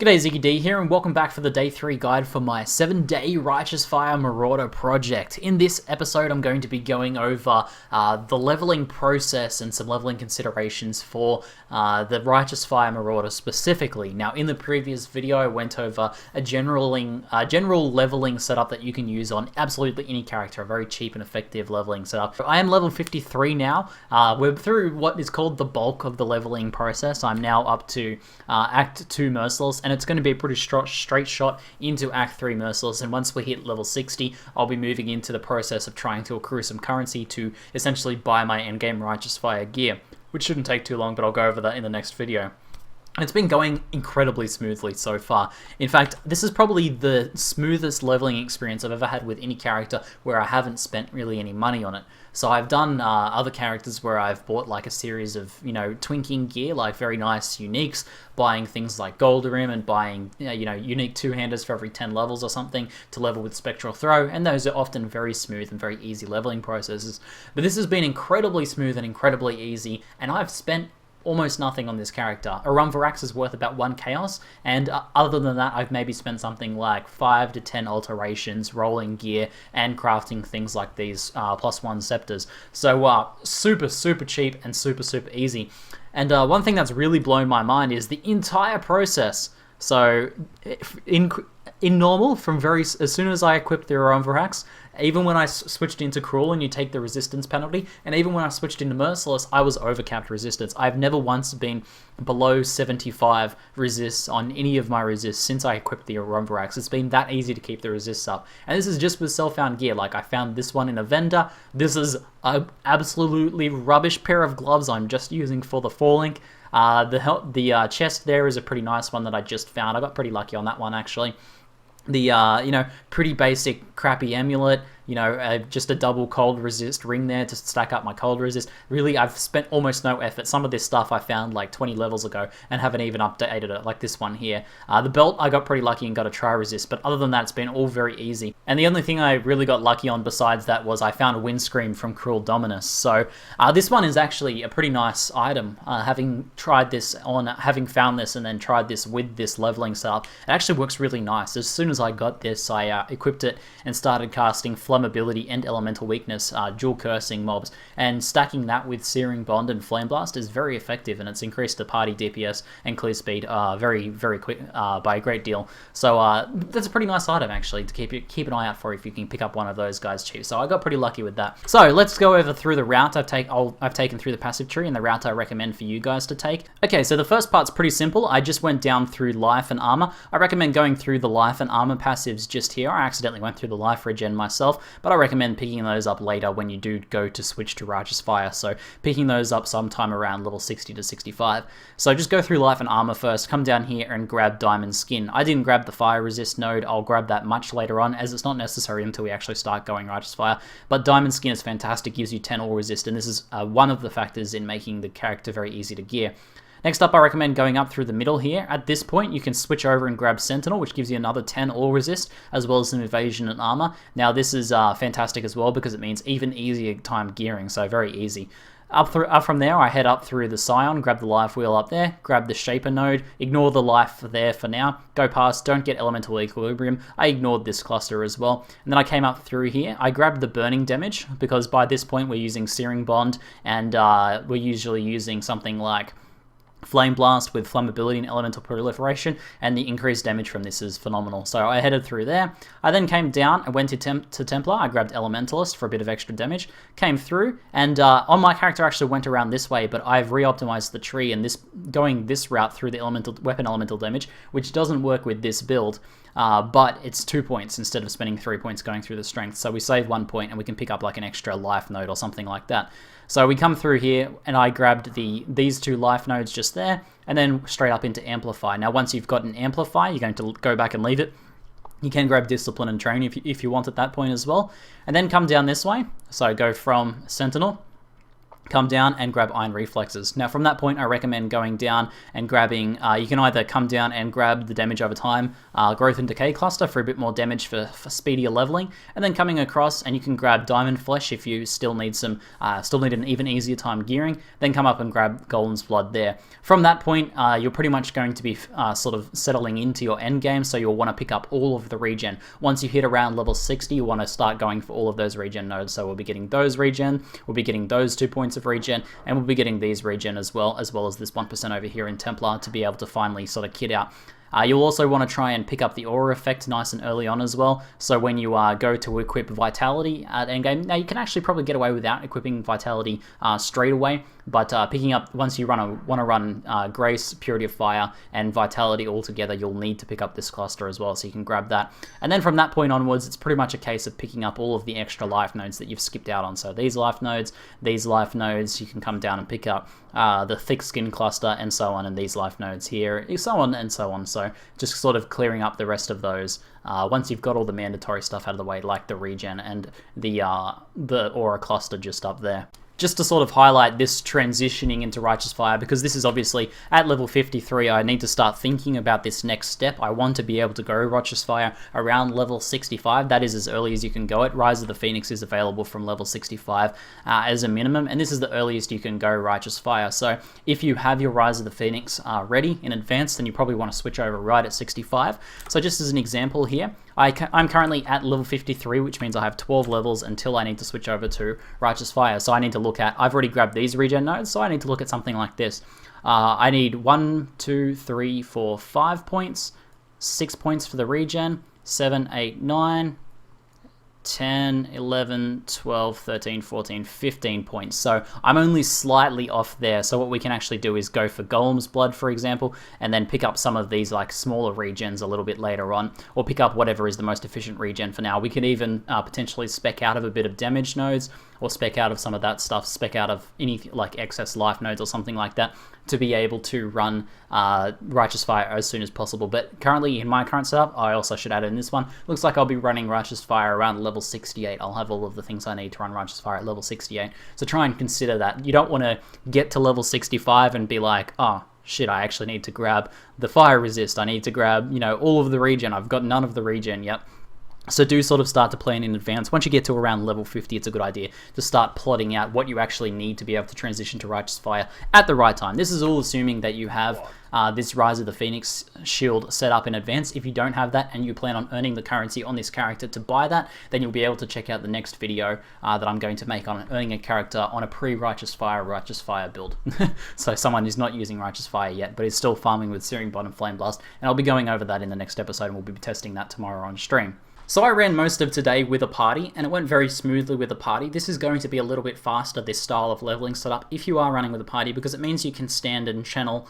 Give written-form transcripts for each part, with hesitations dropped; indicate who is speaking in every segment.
Speaker 1: G'day, Ziggy D here, and welcome back for the Day 3 guide for my 7-day Righteous Fire Marauder project. In this episode, I'm going to be going over the leveling process and some leveling considerations for the Righteous Fire Marauder specifically. Now, in the previous video, I went over a general leveling setup that you can use on absolutely any character, a very cheap and effective leveling setup. I am level 53 now. We're through what is called the bulk of the leveling process. I'm now up to Act 2 Merciless, and it's going to be a pretty straight shot into Act 3 Merciless, and once we hit level 60, I'll be moving into the process of trying to accrue some currency to essentially buy my endgame Righteous Fire gear, which shouldn't take too long, but I'll go over that in the next video. It's been going incredibly smoothly so far. In fact, this is probably the smoothest leveling experience I've ever had with any character where I haven't spent really any money on it. So I've done other characters where I've bought like a series of, twinking gear, like very nice uniques, buying things like Gold Rim and buying, unique two-handers for every 10 levels or something to level with Spectral Throw, and those are often very smooth and very easy leveling processes. But this has been incredibly smooth and incredibly easy, and I've spent almost nothing on this character. A Varax is worth about 1 Chaos, and other than that, I've maybe spent something like 5 to 10 alterations, rolling gear, and crafting things like these +1 scepters. So super cheap and super easy. And one thing that's really blown my mind is the entire process. So in normal, as soon as I equipped the Varax, even when I switched into Cruel and you take the resistance penalty, and even when I switched into Merciless, I was overcapped resistance. I've never once been below 75 resists on any of my resists since I equipped the Varax. It's been that easy to keep the resists up. And this is just with self-found gear. Like, I found this one in a vendor. This is an absolutely rubbish pair of gloves I'm just using for the Falling. The chest there is a pretty nice one that I just found. I got pretty lucky on that one, actually. The, pretty basic crappy amulet, just a double cold resist ring there to stack up my cold resist. Really, I've spent almost no effort. Some of this stuff I found like 20 levels ago and haven't even updated it, like this one here. The belt, I got pretty lucky and got a try resist, but other than that, it's been all very easy. And the only thing I really got lucky on besides that was I found a Windscream from Cruel Dominus. So this one is actually a pretty nice item. Having found this and then tried this with this leveling setup, it actually works really nice. As soon as I got this, I equipped it and started casting Flammability and Elemental Weakness, dual cursing mobs, and stacking that with Searing Bond and Flame Blast is very effective, and it's increased the party DPS and clear speed very quick by a great deal. So that's a pretty nice item actually to keep an eye out for if you can pick up one of those guys cheap. So I got pretty lucky with that. So let's go over through the route I've taken through the passive tree and the route I recommend for you guys to take. Okay, so the first part's pretty simple. I just went down through life and armor. I recommend going through the life and armor passives just here. I accidentally went through the life regen myself, but I recommend picking those up later when you do go to switch to Righteous Fire, so picking those up sometime around level 60 to 65. So just go through life and armor first, come down here and grab Diamond Skin. I didn't grab the Fire Resist node. I'll grab that much later on, as it's not necessary until we actually start going Righteous Fire, but Diamond Skin is fantastic, gives you 10 all resist, and this is one of the factors in making the character very easy to gear. Next up, I recommend going up through the middle here. At this point, you can switch over and grab Sentinel, which gives you another 10 all resist, as well as some evasion and armor. Now, this is fantastic as well because it means even easier time gearing, so very easy. Up from there, I head up through the Scion, grab the life wheel up there, grab the Shaper node, ignore the life there for now, go past, don't get elemental equilibrium. I ignored this cluster as well. And then I came up through here, I grabbed the burning damage, because by this point we're using Searing Bond, and we're usually using something like Flame Blast with Flammability and Elemental Proliferation, and the increased damage from this is phenomenal. So I headed through there. I then came down and went to Templar. I grabbed Elementalist for a bit of extra damage, came through, and on my character I actually went around this way, but I've re-optimized the tree, and going this route through the weapon elemental damage, which doesn't work with this build. But it's 2 points instead of spending 3 points going through the strength. So we save 1 point and we can pick up like an extra life node or something like that. So we come through here and I grabbed these 2 life nodes just there, and then straight up into Amplify. Now once you've got an Amplify, you're going to go back and leave it. You can grab Discipline and Train if you want at that point as well. And then come down this way. So go from Sentinel, come down and grab Iron Reflexes. Now from that point I recommend going down and grabbing, you can either come down and grab the damage over time, Growth and Decay cluster for a bit more damage for speedier leveling, and then coming across and you can grab Diamond Flesh if you still need an even easier time gearing, then come up and grab Golem's Blood there. From that point you're pretty much going to be sort of settling into your end game, so you'll want to pick up all of the regen. Once you hit around level 60 you want to start going for all of those regen nodes, so we'll be getting those regen, we'll be getting those 2 points of regen, and we'll be getting these regen as well as this 1% over here in Templar to be able to finally sort of kit out. You'll also want to try and pick up the aura effect nice and early on as well, so when you go to equip Vitality at endgame, now you can actually probably get away without equipping Vitality straight away, but picking up, once you want to run Grace, Purity of Fire, and Vitality all together, you'll need to pick up this cluster as well, so you can grab that. And then from that point onwards, it's pretty much a case of picking up all of the extra life nodes that you've skipped out on. So these life nodes, you can come down and pick up the thick skin cluster, and so on, and these life nodes here, so on and so on. So just sort of clearing up the rest of those once you've got all the mandatory stuff out of the way, like the regen and the aura cluster just up there. Just to sort of highlight this transitioning into Righteous Fire, because this is obviously at level 53, I need to start thinking about this next step. I want to be able to go Righteous Fire around level 65. That is as early as you can go it. Rise of the Phoenix is available from level 65 as a minimum, and this is the earliest you can go Righteous Fire. So if you have your Rise of the Phoenix ready in advance, then you probably want to switch over right at 65. So just as an example here, I'm currently at level 53, which means I have 12 levels until I need to switch over to Righteous Fire. So I need to look at, I've already grabbed these regen nodes, so I need to look at something like this. I need 1, 2, 3, 4, 5 points, 6 points for the regen, 7, 8, 9, 10, 11, 12, 13, 14, 15 points. So I'm only slightly off there. So what we can actually do is go for Golem's Blood, for example, and then pick up some of these like smaller regens a little bit later on, or pick up whatever is the most efficient regen for now. We could even potentially spec out of a bit of damage nodes, or spec out of some of that stuff, spec out of any like excess life nodes or something like that, to be able to run Righteous Fire as soon as possible. But currently in my current setup, I also should add in this one, looks like I'll be running Righteous Fire around level 68. I'll have all of the things I need to run Righteous Fire at level 68. So try and consider that. You don't want to get to level 65 and be like, oh shit, I actually need to grab the fire resist, I need to grab, all of the regen, I've got none of the regen yet. So do sort of start to plan in advance. Once you get to around level 50, it's a good idea to start plotting out what you actually need to be able to transition to Righteous Fire at the right time. This is all assuming that you have this Rise of the Phoenix shield set up in advance. If you don't have that and you plan on earning the currency on this character to buy that, then you'll be able to check out the next video that I'm going to make on earning a character on a pre-Righteous Fire build. So someone who's not using Righteous Fire yet, but is still farming with Searing Bond and Flame Blast, and I'll be going over that in the next episode, and we'll be testing that tomorrow on stream. So I ran most of today with a party, and it went very smoothly with a party. This is going to be a little bit faster, this style of leveling setup, if you are running with a party, because it means you can stand and channel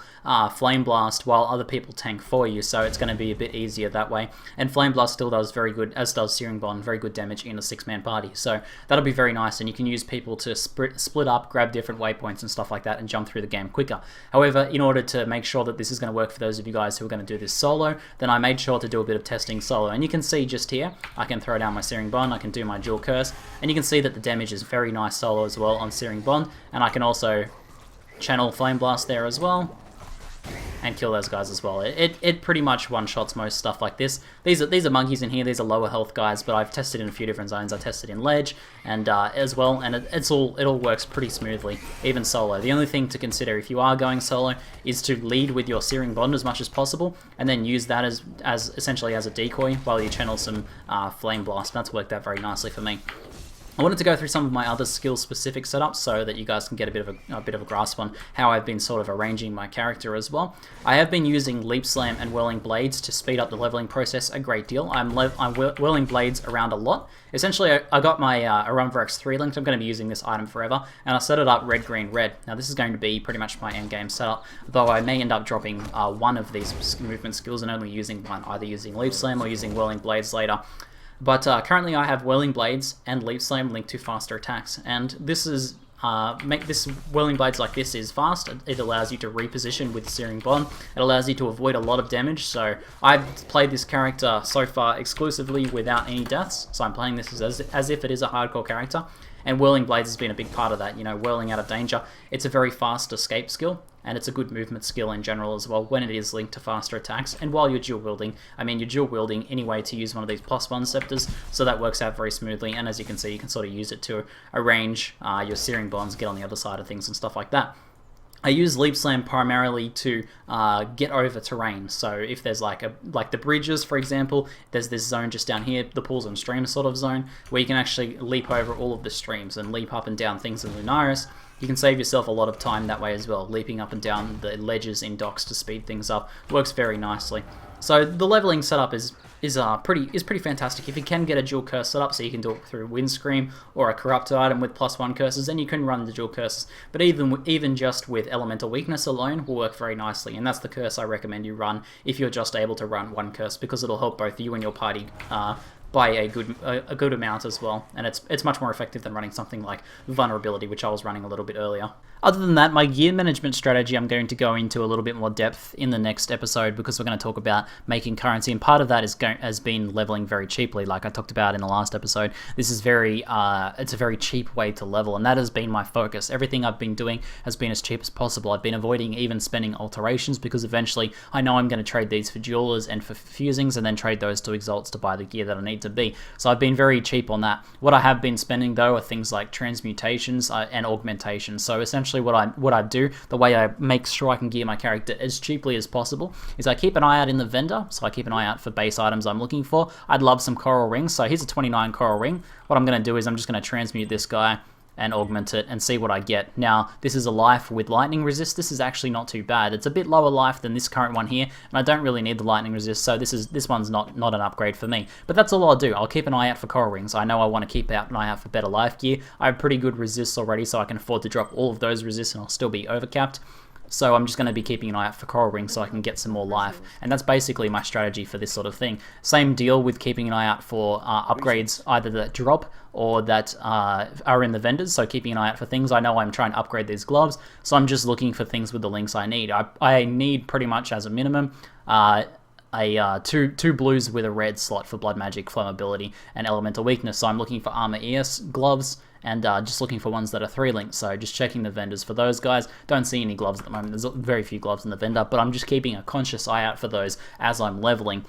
Speaker 1: Flame Blast while other people tank for you, so it's going to be a bit easier that way. And Flame Blast still does very good, as does Searing Bond, very good damage in a 6-man party, so that'll be very nice, and you can use people to split up, grab different waypoints and stuff like that, and jump through the game quicker. However, in order to make sure that this is going to work for those of you guys who are going to do this solo, then I made sure to do a bit of testing solo, and you can see just here, I can throw down my Searing Bond, I can do my dual curse, and you can see that the damage is very nice solo as well on Searing Bond, and I can also channel Flame Blast there as well, and kill those guys as well. It pretty much one-shots most stuff like this. These are monkeys in here, these are lower health guys, but I've tested in a few different zones. I tested in ledge and as well, and it all works pretty smoothly, even solo. The only thing to consider if you are going solo is to lead with your Searing Bond as much as possible, and then use that as essentially as a decoy while you channel some Flame Blast. That's worked out very nicely for me. I wanted to go through some of my other skill-specific setups so that you guys can get a bit of a grasp on how I've been sort of arranging my character as well. I have been using Leap Slam and Whirling Blades to speed up the leveling process a great deal. I'm Whirling Blades around a lot. Essentially, I got my Arumvarex 3 linked. I'm going to be using this item forever, and I set it up red, green, red. Now this is going to be pretty much my endgame setup, though I may end up dropping one of these movement skills and only using one, either using Leap Slam or using Whirling Blades later. But currently I have Whirling Blades and Leap Slam linked to faster attacks, and this is make this Whirling Blades like this is fast. It allows you to reposition with Searing Bond. It allows you to avoid a lot of damage, so I've played this character so far exclusively without any deaths, so I'm playing this as if it is a hardcore character. And Whirling Blades has been a big part of that, you know, whirling out of danger. It's a very fast escape skill, and it's a good movement skill in general as well when it is linked to faster attacks. And while you're dual wielding, I mean, you're dual wielding anyway to use one of these +1 scepters, so that works out very smoothly. And as you can see, you can sort of use it to arrange your Searing Bonds, get on the other side of things and stuff like that. I use Leap Slam primarily to get over terrain. So if there's like the bridges, for example, there's this zone just down here, the pools and streams sort of zone, where you can actually leap over all of the streams and leap up and down things in Lunaris. You can save yourself a lot of time that way as well. Leaping up and down the ledges in docks to speed things up works very nicely. So the leveling setup is pretty fantastic. If you can get a dual curse setup, so you can do it through Windscream or a corrupted item with +1 curses, then you can run the dual curses. But even just with Elemental Weakness alone will work very nicely, and that's the curse I recommend you run if you're just able to run one curse, because it'll help both you and your party by a good amount as well, and it's much more effective than running something like Vulnerability, which I was running a little bit earlier. Other than that, my gear management strategy I'm going to go into a little bit more depth in the next episode, because we're going to talk about making currency, and part of that has been leveling very cheaply, like I talked about in the last episode. This is it's a very cheap way to level, and that has been my focus. Everything I've been doing has been as cheap as possible. I've been avoiding even spending alterations, because eventually I know I'm going to trade these for Jewelers and for Fusings, and then trade those to Exalts to buy the gear that I need to be. So I've been very cheap on that. What I have been spending though are things like transmutations and augmentations. So essentially what I do, the way I make sure I can gear my character as cheaply as possible, is I keep an eye out in the vendor. So I keep an eye out for base items I'm looking for. I'd love some coral rings. So here's a 29 coral ring. What I'm going to do is I'm just going to transmute this guy and augment it and see what I get. Now, this is a life with lightning resist. This is actually not too bad. It's a bit lower life than this current one here, and I don't really need the lightning resist, so this one's not an upgrade for me. But that's all I'll do. I'll keep an eye out for coral rings. I know I want to keep an eye out for better life gear. I have pretty good resists already, so I can afford to drop all of those resists and I'll still be overcapped. So I'm just going to be keeping an eye out for coral rings so I can get some more life. And that's basically my strategy for this sort of thing. Same deal with keeping an eye out for upgrades, either that drop or that are in the vendors. So keeping an eye out for things. I know I'm trying to upgrade these gloves, so I'm just looking for things with the links I need. I need pretty much as a minimum two blues with a red slot for Blood Magic, Flammability, and Elemental Weakness. So I'm looking for Armor ES gloves, and just looking for ones that are 3 links, so just checking the vendors for those guys. Don't see any gloves at the moment, there's very few gloves in the vendor, but I'm just keeping a conscious eye out for those as I'm leveling.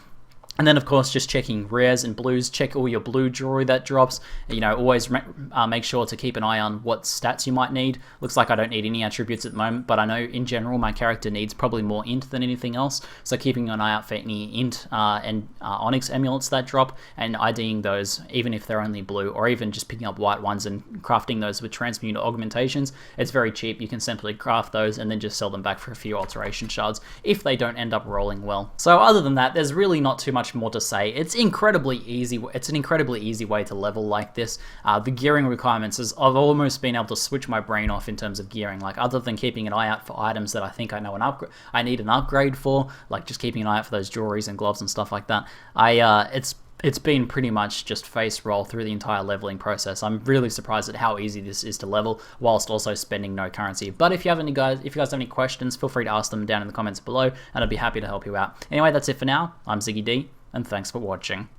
Speaker 1: And then, of course, just checking rares and blues. Check all your blue jewelry that drops. You know, always make sure to keep an eye on what stats you might need. Looks like I don't need any attributes at the moment, but I know in general my character needs probably more int than anything else. So keeping an eye out for any int and onyx amulets that drop, and IDing those, even if they're only blue, or even just picking up white ones and crafting those with transmute augmentations. It's very cheap. You can simply craft those and then just sell them back for a few alteration shards if they don't end up rolling well. So other than that, there's really not too much more to say. It's incredibly easy. It's an incredibly easy way to level like this. The gearing requirements is I've almost been able to switch my brain off in terms of gearing. Like, other than keeping an eye out for items that I think I need an upgrade for, like just keeping an eye out for those jewelries and gloves and stuff like that. It's been pretty much just face roll through the entire leveling process. I'm really surprised at how easy this is to level whilst also spending no currency. But if you guys have any questions, feel free to ask them down in the comments below, and I'd be happy to help you out. Anyway, that's it for now. I'm Ziggy D, and thanks for watching.